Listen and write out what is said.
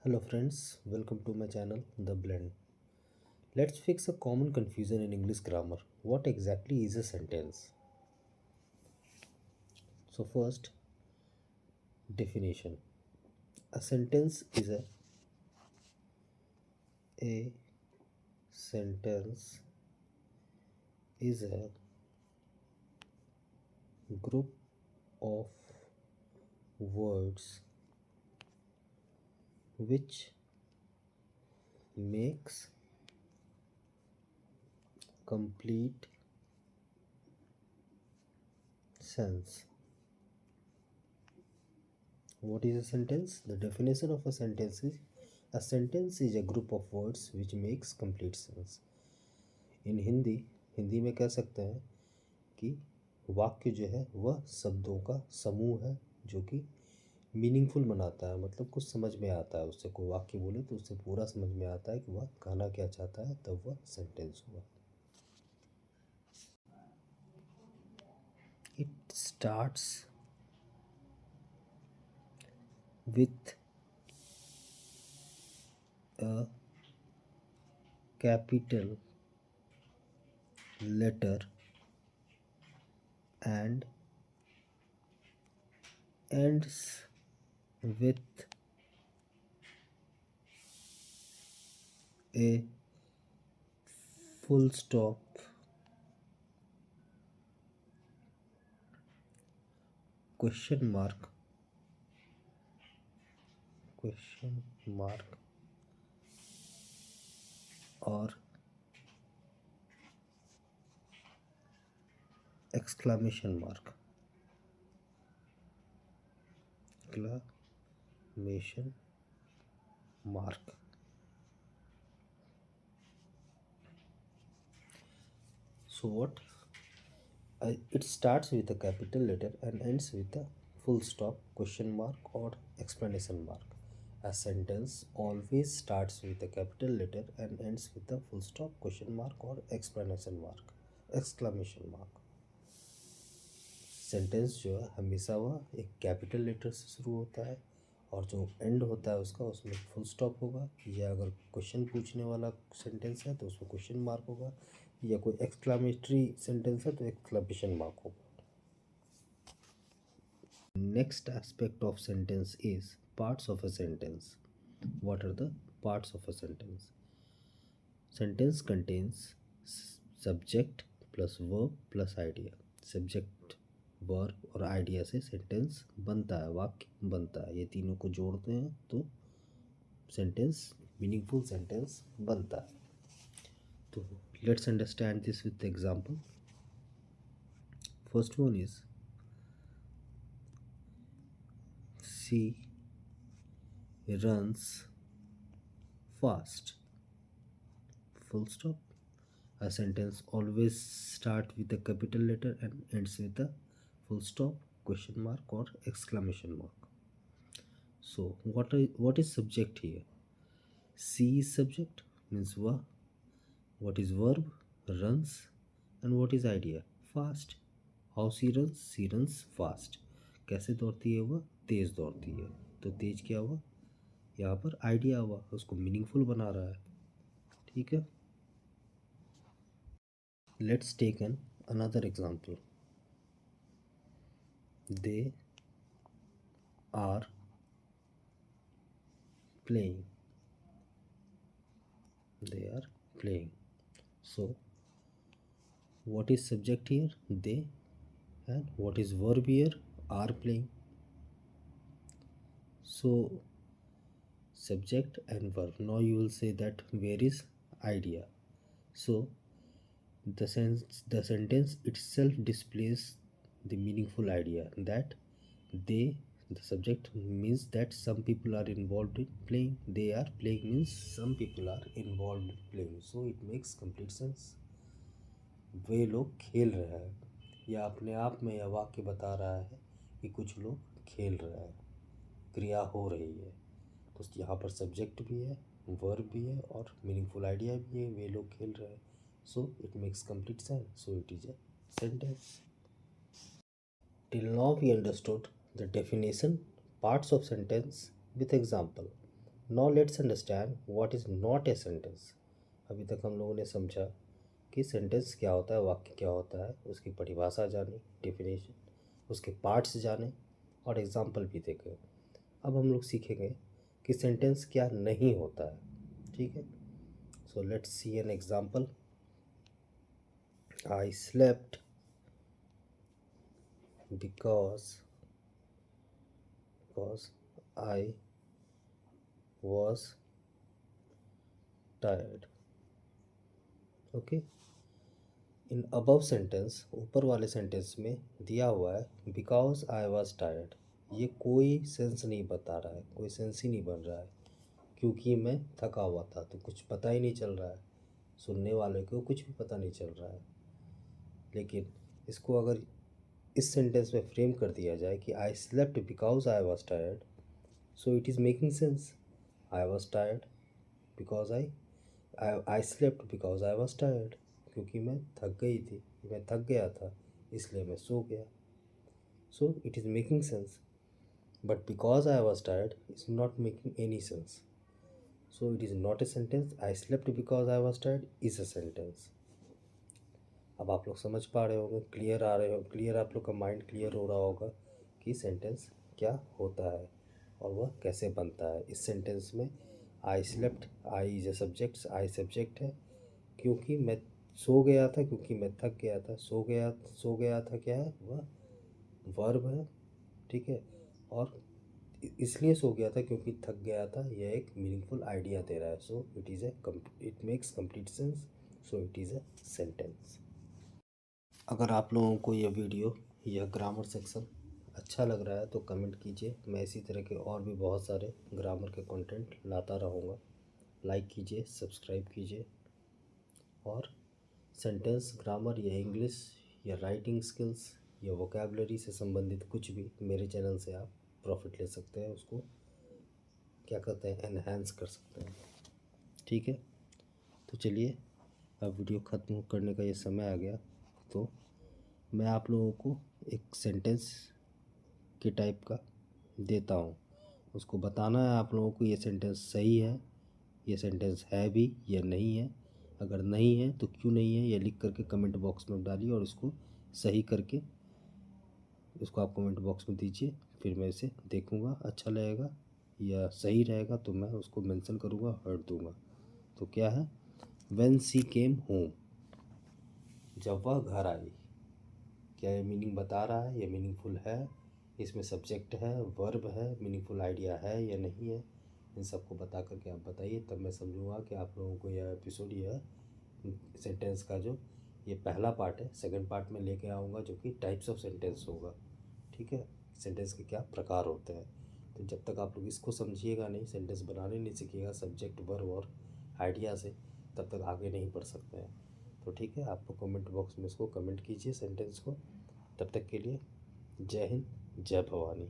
Hello friends, welcome to my channel The Blend. Let's fix a common confusion in English grammar. What exactly is a sentence? So first, definition. A sentence is a sentence is a group of words which makes complete sense. What is a sentence? The definition of a sentence is a sentence is a group of words which makes complete sense. इन हिंदी हिंदी में कह सकते हैं कि वाक्य जो है वह शब्दों का समूह है जो कि मीनिंगफुल बनाता है, मतलब कुछ समझ में आता है उससे। कोई वाक्य बोले तो उससे पूरा समझ में आता है कि वह कहना क्या चाहता है, तब वह सेंटेंस हुआ। It starts with a capital letter and ends with a full stop, question mark, or exclamation mark. Exclamation mark. So what? It starts with a capital letter and ends with a full stop, question mark, or explanation mark. A sentence always starts with a capital letter and ends with a full stop, question mark, or explanation mark, exclamation mark. Sentence जो है हमेशा वह एक capital letter से शुरू होता है और जो एंड होता है उसका उसमें फुल स्टॉप होगा, या अगर क्वेश्चन पूछने वाला सेंटेंस है तो उसमें क्वेश्चन मार्क होगा, या कोई एक्सक्लामेटरी सेंटेंस है तो एक्सक्लामेशन मार्क होगा। Next aspect of sentence is parts of a sentence. What are the parts of a sentence? Sentence contains subject plus verb plus idea. Subject, verb और idea से sentence बनता है, वाक्य बनता है। ये तीनों को जोड़ते हैं तो सेंटेंस, मीनिंगफुल सेंटेंस बनता है। तो let's understand this with example. First one is she runs fast. Full stop. A sentence always start with a capital letter and ends with a full stop, question mark, or exclamation mark. So what is subject here? C is subject, means वह. What is verb? Runs. And what is idea? Fast. How she runs? She runs fast. कैसे दौड़ती है वह? तेज दौड़ती है. तो तेज क्या हुआ? यहाँ पर आइडिया हुआ, उसको मीनिंगफुल बना रहा है. ठीक है. Let's take another example. They are playing. They are playing. So what is subject here? They. And what is verb here? Are playing. So subject and verb. Now you will say that where is idea? So the sentence itself displays the meaningful idea that they, the subject means that some people are involved in playing. They are playing means some people are involved in playing. So it makes complete sense. वे लोग खेल रहे हैं, या अपने आप में यह वाक्य बता रहा है कि कुछ लोग खेल रहे हैं, क्रिया हो रही है. तो यहाँ पर सब्जेक्ट भी है, वर्ब भी है और मीनिंगफुल आइडिया भी है. वे लोग खेल रहे हैं. So it makes complete sense. So it is a sentence. Till now we understood the definition, parts of sentence with example. Now let's understand what is not a sentence. अभी तक हम लोगों ने समझा कि सेंटेंस क्या होता है, वाक्य क्या होता है, उसकी परिभाषा जानी, डेफिनेशन, उसके पार्ट्स जाने और एग्जाम्पल भी देखें। अब हम लोग सीखेंगे कि सेंटेंस क्या नहीं होता है। ठीक है, so let's see an example. I slept because I was tired. Okay, in above sentence, ऊपर वाले सेंटेंस में दिया हुआ है बिकॉज आई वॉज टायर्ड। ये कोई सेंस नहीं बता रहा है, कोई सेंस ही नहीं बन रहा है, क्योंकि मैं थका हुआ था। तो कुछ पता ही नहीं चल रहा है, सुनने वाले को कुछ भी पता नहीं चल रहा है। लेकिन इसको अगर इस सेंटेंस में फ्रेम कर दिया जाए कि I slept because I was tired, so it is making sense. I was tired because I slept because I was tired, क्योंकि मैं थक गई थी, मैं थक गया था, इसलिए मैं सो गया। So it is making sense, but because I was tired is not making any sense. So it is not a sentence. I slept because I was tired is a sentence. अब आप लोग समझ पा रहे होंगे, क्लियर आ रहे हो, clear आप लोग का माइंड क्लियर हो रहा होगा कि सेंटेंस क्या होता है और वह कैसे बनता है। इस सेंटेंस में I slept, I is a subject, I subject है, क्योंकि मैं सो गया था, क्योंकि मैं थक गया था। सो गया था क्या है, वह वर्ब है। ठीक है, और इसलिए सो गया था क्योंकि थक गया था, यह एक मीनिंगफुल आइडिया दे रहा है। So it is it makes complete sense, so it is a sentence. अगर आप लोगों को यह वीडियो, यह ग्रामर सेक्शन अच्छा लग रहा है तो कमेंट कीजिए। मैं इसी तरह के और भी बहुत सारे ग्रामर के कंटेंट लाता रहूँगा। लाइक कीजिए, सब्सक्राइब कीजिए, और सेंटेंस, ग्रामर या इंग्लिश या राइटिंग स्किल्स या वोकेबलरी से संबंधित कुछ भी मेरे चैनल से आप प्रॉफिट ले सकते हैं, उसको क्या कहते हैं, एनहांस कर सकते हैं। ठीक है, तो चलिए अब वीडियो ख़त्म करने का ये समय आ गया। तो मैं आप लोगों को एक सेंटेंस के टाइप का देता हूँ, उसको बताना है आप लोगों को ये सेंटेंस सही है, ये सेंटेंस है भी या नहीं है। अगर नहीं है तो क्यों नहीं है, ये लिख करके कमेंट बॉक्स में डालिए, और इसको सही करके इसको आप कमेंट बॉक्स में दीजिए। फिर मैं इसे देखूँगा, अच्छा लगेगा या सही रहेगा तो मैं उसको मेंशन करूँगा, हट दूँगा। तो क्या है, व्हेन शी केम होम, जब वह घर आई। क्या ये मीनिंग बता रहा है, ये मीनिंगफुल है, इसमें सब्जेक्ट है, वर्ब है, मीनिंगफुल आइडिया है या नहीं है, इन सबको बता करके आप बताइए। तब मैं समझूंगा कि आप लोगों को यह एपिसोड, यह सेंटेंस का जो ये पहला पार्ट है, सेकंड पार्ट में लेके आऊँगा, जो कि टाइप्स ऑफ सेंटेंस होगा। ठीक है, सेंटेंस के क्या प्रकार होते हैं। तो जब तक आप लोग इसको समझिएगा नहीं, सेंटेंस बनाने नहीं सीखिएगा सब्जेक्ट, वर्ब और आइडिया से, तब तक आगे नहीं बढ़ सकते हैं। तो ठीक है, आप कमेंट बॉक्स में इसको कमेंट कीजिए सेंटेंस को। तब तक के लिए जय हिंद, जय भवानी।